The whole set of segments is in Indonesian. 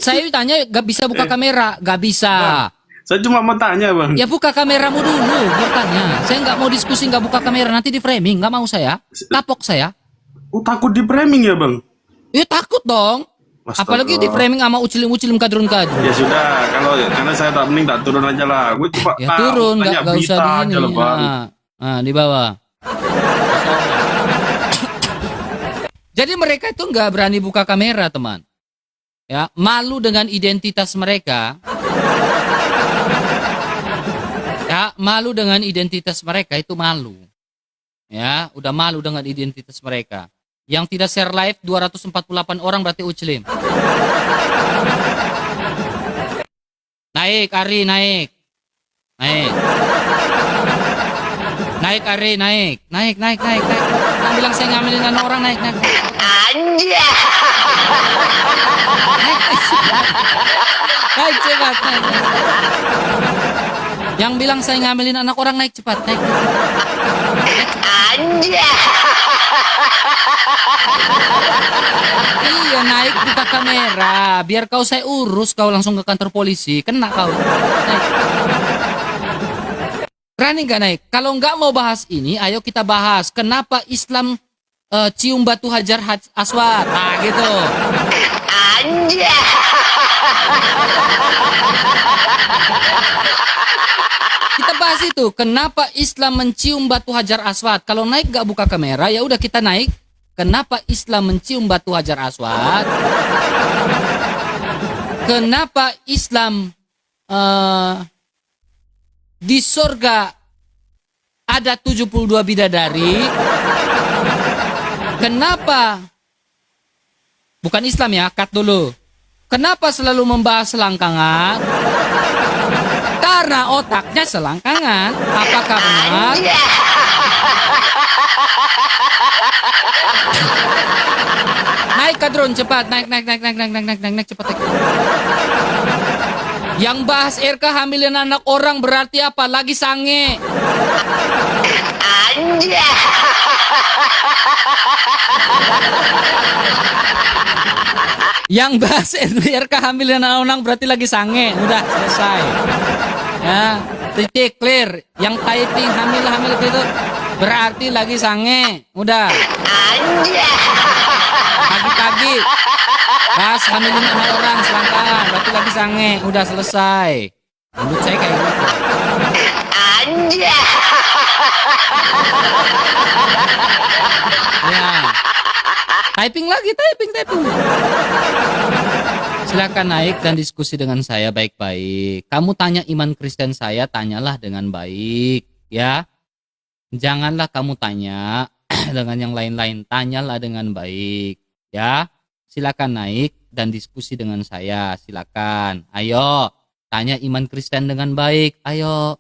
Saya tanya, gak bisa buka kamera, gak bisa. Bang, saya cuma mau tanya, Bang. Ya buka kameramu dulu, bertanya. Saya nggak mau diskusi, nggak buka kamera, nanti di framing, nggak mau saya. Kapok saya. Oh, takut di framing ya, Bang? Ya takut dong. Astaga. Apalagi di framing sama ucilim-ucilim kadrun-kadrun. Ya sudah, karena saya tak mending tak turun aja lah. Gue cuma Ya turun, tanya nggak usah berita di aja ini. lah, Bang. Nah, di bawah. Jadi mereka itu nggak berani buka kamera, teman. Ya, malu dengan identitas mereka. Ya, malu dengan identitas mereka itu malu. Ya, udah malu dengan identitas mereka. Yang tidak share live 248 orang berarti uclim. Naik, Ari, naik. Naik. Naik, Ari, naik. Naik. Yang bilang saya ngambilin anak orang, naik. Anjay. Naik cepat, naik. Yang bilang saya ngambilin anak orang, naik cepat, naik. Anjay. Iya, naik buka kamera. Biar kau saya urus, kau langsung ke kantor polisi. Kena kau. Naik. Berani nggak naik? Kalau nggak mau bahas ini, ayo kita bahas. Kenapa Islam cium batu hajar aswad? Nah gitu. Anjay. Kita bahas itu. Kenapa Islam mencium batu hajar aswad? Kalau naik nggak buka kamera, ya udah kita naik. Kenapa Islam mencium batu hajar aswad? Kenapa Islam di surga ada 72 bidadari? Kenapa? Bukan Islam ya, cut dulu. Kenapa selalu membahas selangkangan? Karena otaknya selangkangan. Apakah benar? Naik kadron cepat, naik cepat. Yang bahas RK hamilin anak orang berarti apa? Lagi sange. Anjay. Yang bahas RK hamilin anak orang berarti lagi sange. Udah selesai. Ya, titik clear. Yang typing hamil itu berarti lagi sange. Udah. Anjay. Pagi-pagi bahas hamilin anak orang selangkangan berarti lagi sange. Udah selesai. Menurut saya kayak gitu. Anjay. Ya. Typing lagi, typing. Silakan naik dan diskusi dengan saya baik-baik. Kamu tanya iman Kristen saya, tanyalah dengan baik, ya. Janganlah kamu tanya dengan yang lain-lain, tanyalah dengan baik, ya. Silakan naik dan diskusi dengan saya, silakan. Ayo, tanya iman Kristen dengan baik. Ayo.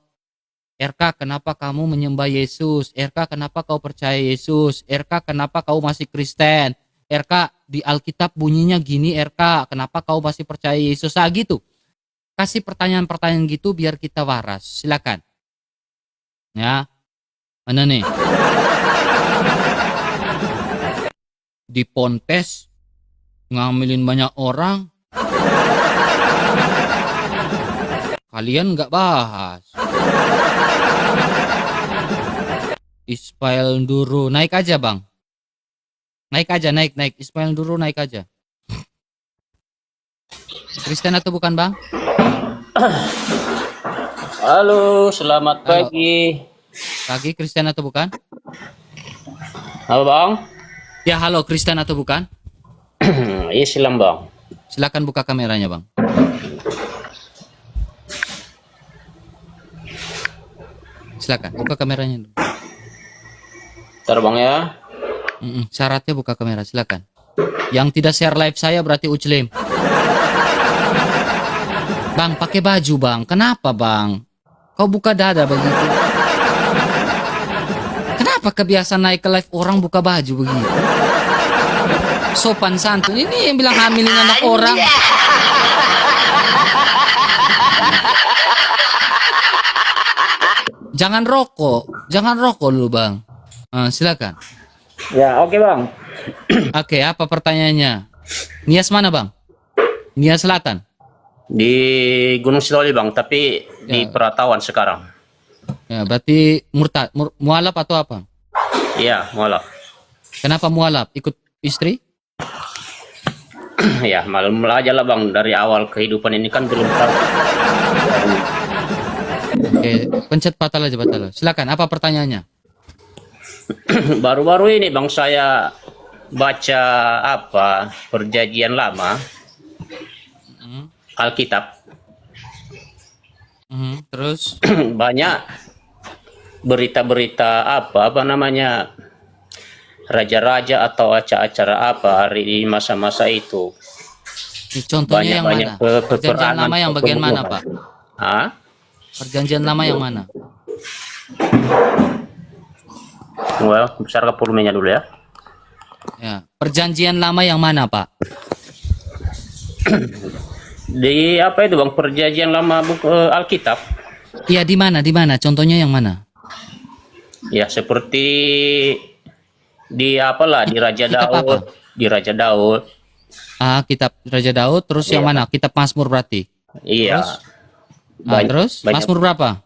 RK, kenapa kamu menyembah Yesus? RK, kenapa kau percaya Yesus? RK, kenapa kau masih Kristen? RK, di Alkitab bunyinya gini, RK, kenapa kau masih percaya Yesus? Ah, gitu. Kasih pertanyaan-pertanyaan gitu biar kita waras. Silakan. Ya. Mana nih? Di Ponpes ngambilin banyak orang. Kalian nggak bahas. Ismail Duru, naik aja bang. Naik aja, naik. Ismail Duru naik aja. Kristen atau bukan bang? Halo, selamat Halo. pagi. Pagi, Kristen atau bukan? Halo bang. Ya halo, Kristen atau bukan? Islam bang. Silakan buka kameranya bang. Silakan buka kameranya. Ntar bang ya. Syaratnya buka kamera, silakan. Yang tidak share live saya berarti uclim. Bang, pakai baju bang. Kenapa bang? Kau buka dada begitu. Kenapa kebiasaan naik ke live orang buka baju begitu? Sopan santun. Ini yang bilang hamilin anak orang. Jangan rokok dulu bang. Silakan. Ya oke bang. Oke, apa pertanyaannya? Nias mana bang? Nia Selatan. Di Gunung Sitoli bang, tapi di Peratawan sekarang. Ya, berarti murtad, mualaf atau apa? Iya, mualaf. Kenapa mualaf? Ikut istri? Ya, malam aja lah bang. Dari awal kehidupan ini kan belum tahu. Oke, pencet batal aja batal. Silakan, apa pertanyaannya? Baru-baru ini bang saya baca apa Perjanjian Lama, Alkitab. Terus? Banyak berita-berita apa namanya raja-raja atau acara-acara apa di masa-masa itu. Contohnya yang mana? Perjanjian lama yang bagian mana, Pak? Hah? Perjanjian lama yang mana? Well, besar ke volumenya dulu ya. Ya, perjanjian lama yang mana, Pak? Di apa itu bang? Perjanjian Lama buku Alkitab. Iya, di mana? Di mana? Contohnya yang mana? Ya seperti di apalah di Raja Kitab Daud, apa? di Raja Daud. Kitab Raja Daud. Terus yang mana? Kitab Mazmur berarti. Iya. Terus Mazmur berapa?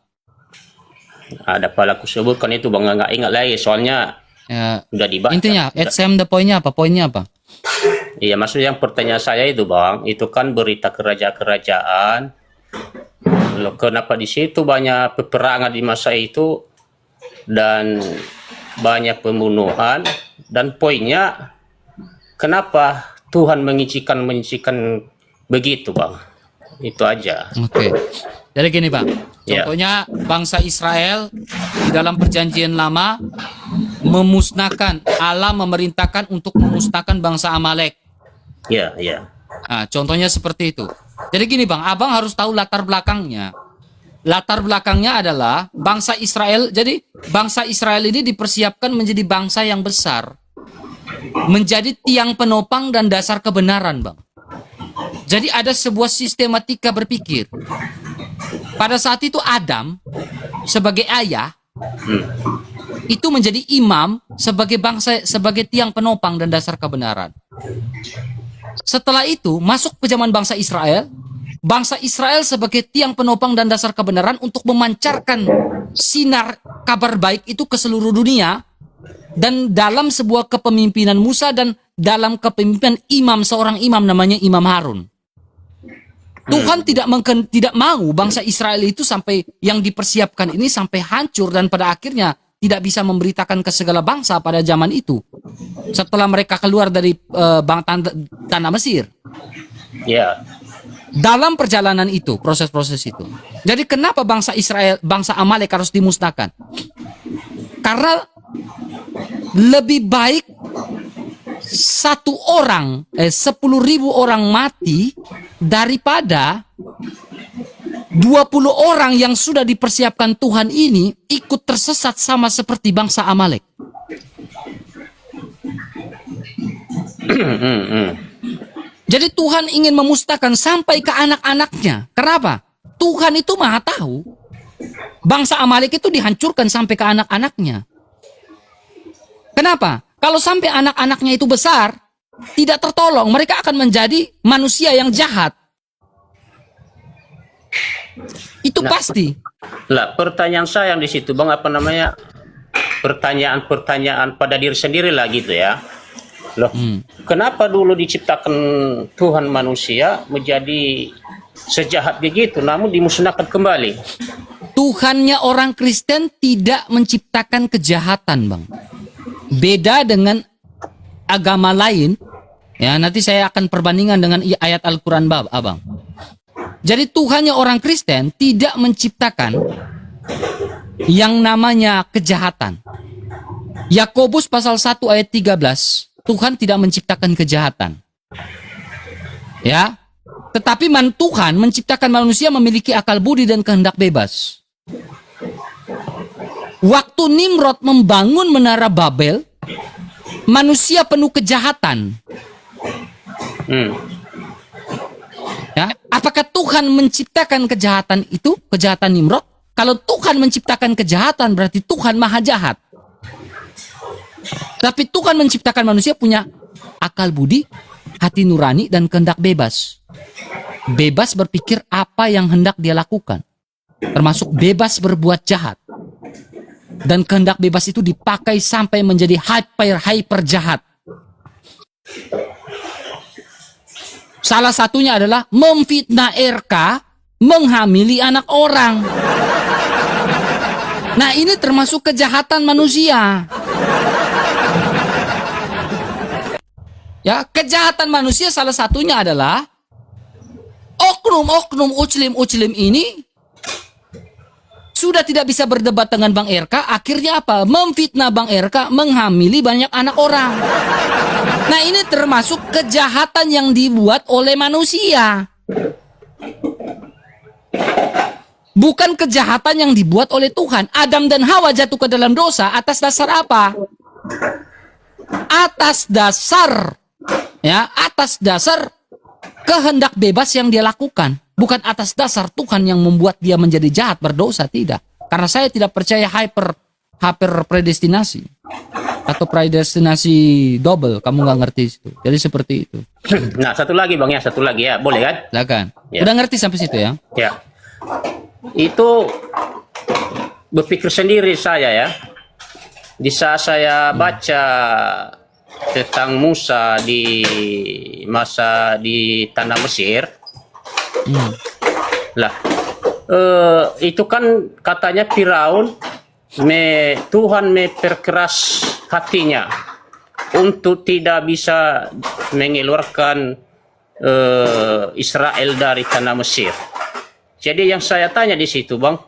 Ada pala aku sebutkan itu bang, nggak ingat lagi soalnya Ya, udah dibaca. intinya, the poinnya apa? Poinnya apa? Iya, maksudnya yang pertanyaan saya itu bang, itu kan berita kerajaan-kerajaan. Loh, kenapa di situ banyak peperangan di masa itu dan banyak pembunuhan, dan poinnya kenapa Tuhan mengizinkan begitu bang? Itu aja. Oke. Jadi gini bang, Ya. contohnya bangsa Israel di dalam perjanjian lama memusnahkan, Allah memerintahkan untuk memusnahkan bangsa Amalek. Iya, iya. Nah, contohnya seperti itu. Jadi gini bang, abang harus tahu latar belakangnya. Latar belakangnya adalah bangsa Israel. Jadi bangsa Israel ini dipersiapkan menjadi bangsa yang besar, menjadi tiang penopang dan dasar kebenaran bang. Jadi ada sebuah sistematika berpikir. Pada saat itu Adam sebagai ayah itu menjadi imam sebagai bangsa, sebagai tiang penopang dan dasar kebenaran. Setelah itu masuk ke zaman bangsa Israel sebagai tiang penopang dan dasar kebenaran untuk memancarkan sinar kabar baik itu ke seluruh dunia, dan dalam sebuah kepemimpinan Musa dan dalam kepemimpinan seorang imam namanya Imam Harun. Tuhan tidak mau bangsa Israel itu sampai yang dipersiapkan ini sampai hancur dan pada akhirnya tidak bisa memberitakan ke segala bangsa pada zaman itu. Setelah mereka keluar dari tanah Mesir. Ya. Dalam perjalanan itu, proses-proses itu. Jadi kenapa bangsa Israel, bangsa Amalek harus dimusnahkan? Karena lebih baik 10.000 orang mati daripada 20 orang yang sudah dipersiapkan Tuhan ini ikut tersesat sama seperti bangsa Amalek. Jadi Tuhan ingin memusnahkan sampai ke anak-anaknya. Kenapa? Tuhan itu maha tahu. Bangsa Amalek itu dihancurkan sampai ke anak-anaknya. Kenapa? Kalau sampai anak-anaknya itu besar, tidak tertolong, mereka akan menjadi manusia yang jahat. Itu pasti. Lah, pertanyaan saya yang di situ bang, apa namanya, pertanyaan-pertanyaan pada diri sendiri lah gitu ya. Loh, kenapa dulu diciptakan Tuhan manusia menjadi sejahat begitu, namun dimusnahkan kembali? Tuhannya orang Kristen tidak menciptakan kejahatan, bang. Beda dengan agama lain. Ya, nanti saya akan perbandingan dengan ayat Al-Quran abang. Jadi Tuhannya orang Kristen tidak menciptakan yang namanya kejahatan. Yakobus pasal 1 ayat 13, Tuhan tidak menciptakan kejahatan. Ya, tetapi Tuhan menciptakan manusia memiliki akal budi dan kehendak bebas. Waktu Nimrod membangun menara Babel, manusia penuh kejahatan. Ya, apakah Tuhan menciptakan kejahatan itu, kejahatan Nimrod? Kalau Tuhan menciptakan kejahatan, berarti Tuhan maha jahat. Tapi Tuhan menciptakan manusia punya akal budi, hati nurani, dan kehendak bebas. bebas berpikir apa yang hendak dia lakukan, termasuk bebas berbuat jahat. Dan kehendak bebas itu dipakai sampai menjadi hyper jahat. Salah satunya adalah memfitnah RK, menghamili anak orang. Nah, ini termasuk kejahatan manusia. Ya, kejahatan manusia salah satunya adalah oknum-oknum uclim ini sudah tidak bisa berdebat dengan Bang RK, akhirnya apa? Memfitnah Bang RK, menghamili banyak anak orang. Nah, ini termasuk kejahatan yang dibuat oleh manusia. Bukan kejahatan yang dibuat oleh Tuhan. Adam dan Hawa jatuh ke dalam dosa atas dasar apa? Atas dasar kehendak bebas yang dia lakukan. Bukan atas dasar Tuhan yang membuat dia menjadi jahat, berdosa, tidak. Karena saya tidak percaya hyper predestinasi. Atau predestinasi double, kamu nggak ngerti itu. Jadi seperti itu. Nah, satu lagi Bang ya, satu lagi ya. Boleh kan? Silakan. Ya. Udah ngerti sampai situ ya? Ya. Itu berpikir sendiri saya ya. Di saat saya baca tentang Musa di masa di tanah Mesir, lah itu kan katanya Firaun Tuhan memperkeras hatinya untuk tidak bisa mengeluarkan Israel dari tanah Mesir. Jadi yang saya tanya di situ Bang,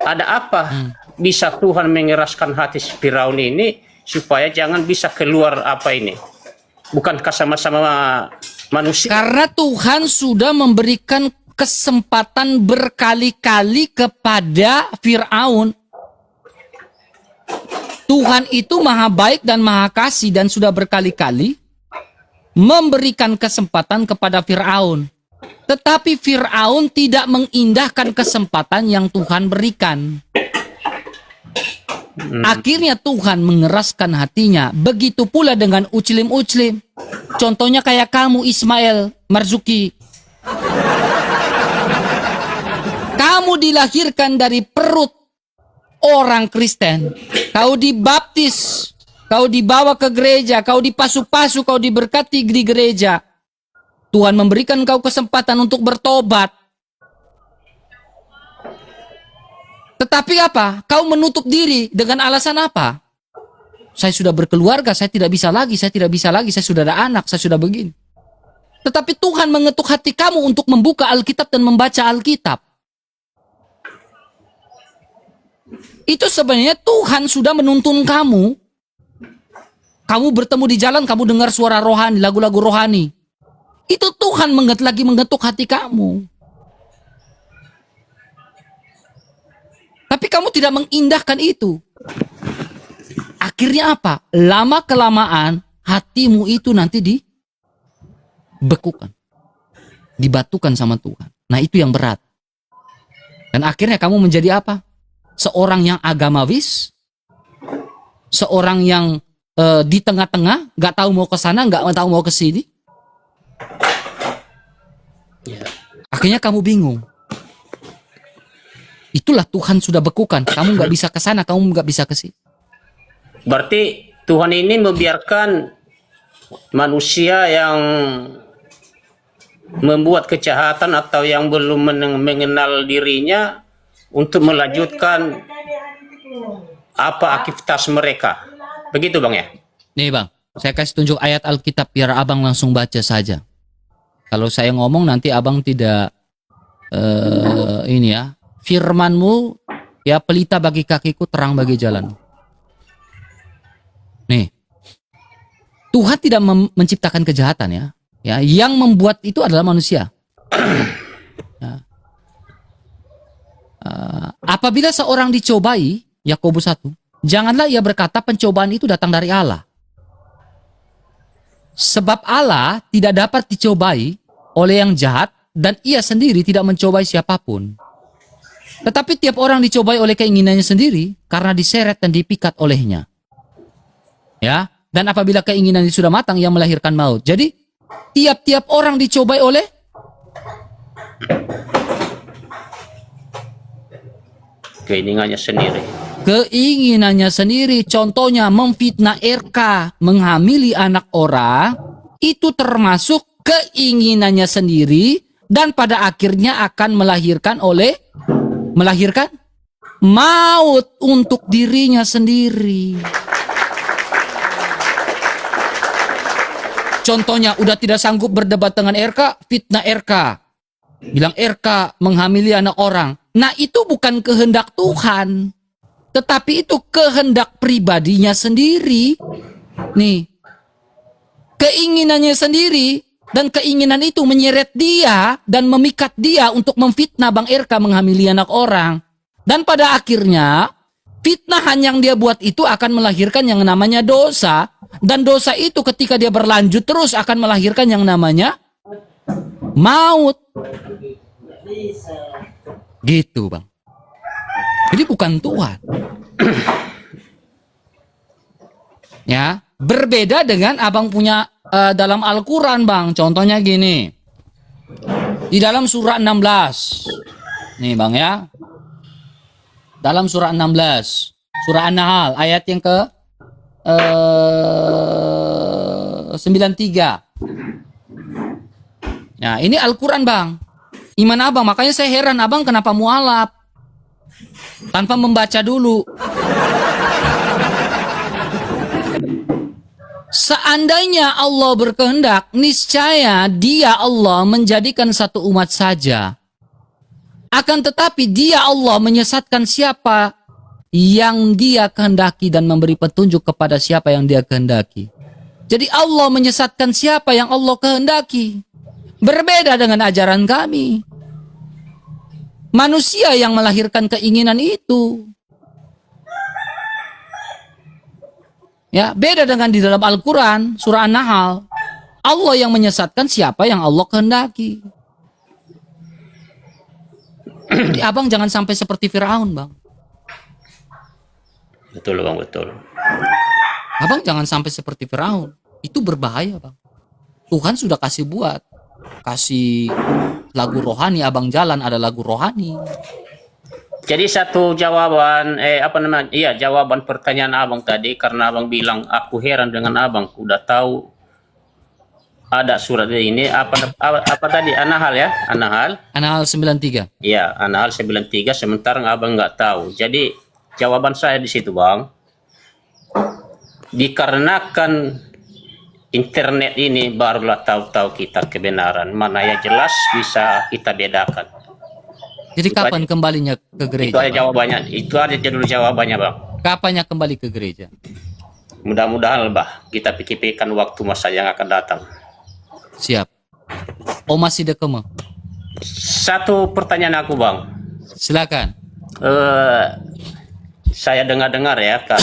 ada apa bisa Tuhan mengeraskan hati Firaun ini supaya jangan bisa keluar apa ini? Bukankah sama-sama manusia? Karena Tuhan sudah memberikan kesempatan berkali-kali kepada Firaun. Tuhan itu maha baik dan maha kasih dan sudah berkali-kali memberikan kesempatan kepada Firaun. Tetapi Firaun tidak mengindahkan kesempatan yang Tuhan berikan. Akhirnya Tuhan mengeraskan hatinya. Begitu pula dengan uclim-uclim. Contohnya kayak kamu Ismail Marzuki. Kamu dilahirkan dari perut orang Kristen. Kau dibaptis. Kau dibawa ke gereja. Kau dipasu-pasu. Kau diberkati di gereja. Tuhan memberikan kau kesempatan untuk bertobat. Tetapi apa? Kau menutup diri dengan alasan apa? Saya sudah berkeluarga, saya tidak bisa lagi, saya sudah ada anak, saya sudah begini. Tetapi Tuhan mengetuk hati kamu untuk membuka Alkitab dan membaca Alkitab. Itu sebenarnya Tuhan sudah menuntun kamu. Kamu bertemu di jalan, kamu dengar suara rohani, lagu-lagu rohani. Itu Tuhan lagi mengetuk hati kamu. Tapi kamu tidak mengindahkan itu. Akhirnya apa? Lama-kelamaan hatimu itu nanti dibekukan. Dibatukan sama Tuhan. Nah, itu yang berat. Dan akhirnya kamu menjadi apa? Seorang yang agamawis. Seorang yang di tengah-tengah. Gak tahu mau ke sana, gak tahu mau ke sini. Akhirnya kamu bingung. Itulah Tuhan sudah bekukan. Kamu nggak bisa ke sana, kamu nggak bisa ke sini. Berarti Tuhan ini membiarkan manusia yang membuat kejahatan atau yang belum mengenal dirinya untuk melanjutkan apa aktivitas mereka. Begitu Bang ya? Nih Bang, saya kasih tunjuk ayat Alkitab biar Abang langsung baca saja. Kalau saya ngomong nanti Abang tidak ini ya. Firman-Mu ya pelita bagi kakiku, terang bagi jalan. Nih. Tuhan tidak menciptakan kejahatan ya. Ya, yang membuat itu adalah manusia. Ya. Apabila seorang dicobai, Yakobus 1, janganlah ia berkata pencobaan itu datang dari Allah. Sebab Allah tidak dapat dicobai oleh yang jahat dan ia sendiri tidak mencobai siapapun. Tetapi tiap orang dicobai oleh keinginannya sendiri karena diseret dan dipikat olehnya. Ya, dan apabila keinginan sudah matang ia melahirkan maut. Jadi tiap-tiap orang dicobai oleh Keinginannya sendiri. Keinginannya sendiri, contohnya memfitnah RK, menghamili anak orang, itu termasuk keinginannya sendiri dan pada akhirnya akan melahirkan maut untuk dirinya sendiri. Contohnya udah tidak sanggup berdebat dengan RK, fitnah RK. Bilang RK menghamili anak orang. Nah, itu bukan kehendak Tuhan. Tetapi itu kehendak pribadinya sendiri. Nih. Keinginannya sendiri. Dan keinginan itu menyeret dia dan memikat dia untuk memfitnah Bang RK menghamili anak orang. Dan pada akhirnya, fitnahan yang dia buat itu akan melahirkan yang namanya dosa. Dan dosa itu ketika dia berlanjut terus akan melahirkan yang namanya maut. Gitu, Bang. Jadi bukan Tuhan. Ya, berbeda dengan abang punya dalam Al-Quran, Bang. Contohnya gini. Di dalam surah 16. Nih, Bang ya. Dalam surah 16. Surah An-Nahl ayat yang ke 93. Nah, ini Al-Quran, Bang. Iman abang, makanya saya heran abang kenapa mualaf tanpa membaca dulu. Seandainya Allah berkehendak, niscaya dia Allah menjadikan satu umat saja. Akan tetapi dia Allah menyesatkan siapa yang dia kehendaki dan memberi petunjuk kepada siapa yang dia kehendaki. Jadi Allah menyesatkan siapa yang Allah kehendaki. Berbeda dengan ajaran kami. Manusia yang melahirkan keinginan itu. Ya, beda dengan di dalam Al-Quran, surah An-Nahl. Allah yang menyesatkan siapa yang Allah kehendaki. Jadi abang jangan sampai seperti Firaun, Bang. Betul, Bang, betul. Abang jangan sampai seperti Firaun. Itu berbahaya, Bang. Tuhan sudah kasih lagu rohani, abang jalan ada lagu rohani. Jadi satu jawaban jawaban pertanyaan abang tadi, karena abang bilang aku heran dengan abang, udah tahu ada surat ini apa tadi An-Nahl ya? An-Nahl 93. Iya, An-Nahl 93, sementara abang nggak tahu. Jadi jawaban saya di situ, Bang. Dikarenakan internet ini barulah tahu-tahu kita kebenaran, mana yang jelas bisa kita bedakan. Jadi kapan kembalinya ke gereja? Itu aja jawabannya. Itu aja judul jawabannya, Bang. Kapannya kembali ke gereja? Mudah-mudahan, Bah, kita pikirkan waktu masa yang akan datang. Siap. Oh, masih dekema. Satu pertanyaan aku, Bang. Silakan. Saya dengar-dengar ya, Kak,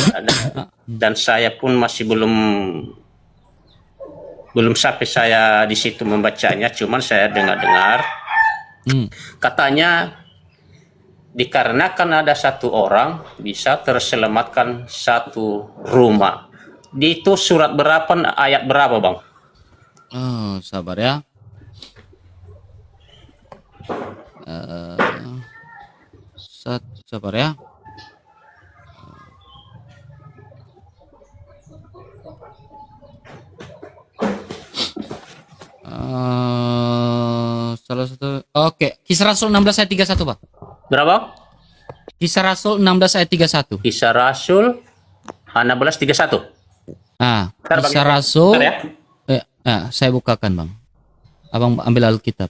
dan saya pun masih belum sampai saya di situ membacanya, cuman saya dengar-dengar katanya dikarenakan ada satu orang bisa terselamatkan satu rumah. Itu surat berapa, ayat berapa, Bang? Oh, sabar ya. Sabar ya. Salah satu. Oke, Kisah Rasul 16 ayat 31, Pak. Berapa? Kisah Rasul 16 ayat 31. Kisah Rasul 16:31. Nah, Bentar, Bang. Kisah Rasul. Bentar ya. Saya bukakan, Bang. Abang ambil Alkitab.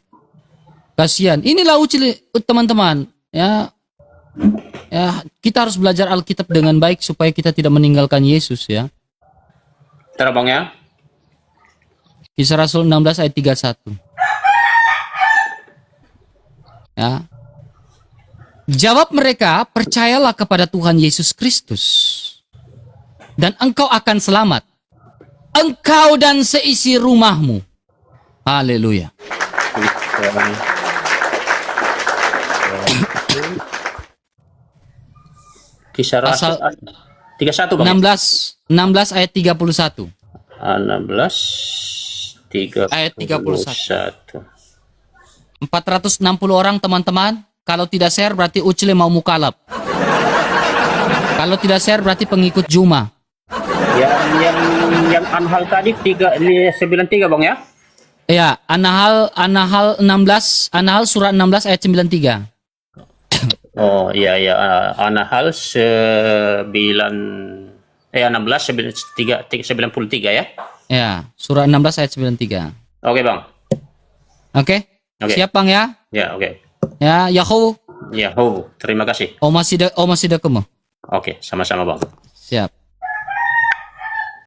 Kasihan. Inilah teman-teman, ya. Ya, kita harus belajar Alkitab dengan baik supaya kita tidak meninggalkan Yesus, ya. Bentar, Bang ya. Kisah Rasul 16 ayat 31. Ya. Jawab mereka, percayalah kepada Tuhan Yesus Kristus, dan engkau akan selamat, engkau dan seisi rumahmu. Haleluya. Kisah Rasul 31, Bang. 16 ayat 31. 16 ayat 31. 31. 460 orang, teman-teman. Kalau tidak share berarti Ucile mau mukalab. Kalau tidak share berarti pengikut Juma. Yang Anhal tadi 93 Bang ya? Ya, An-Nahl 16, An-Nahl surat 16 ayat 93. Oh iya ya, Anhal 16 93 ya. Ya, surat 16 ayat 93. Oke Bang. Oke? Oke. Siap Bang ya? Ya oke. Ya, Yahoo. Ya, terima kasih. Oma sida kemo. Oke, sama-sama Bang. Siap.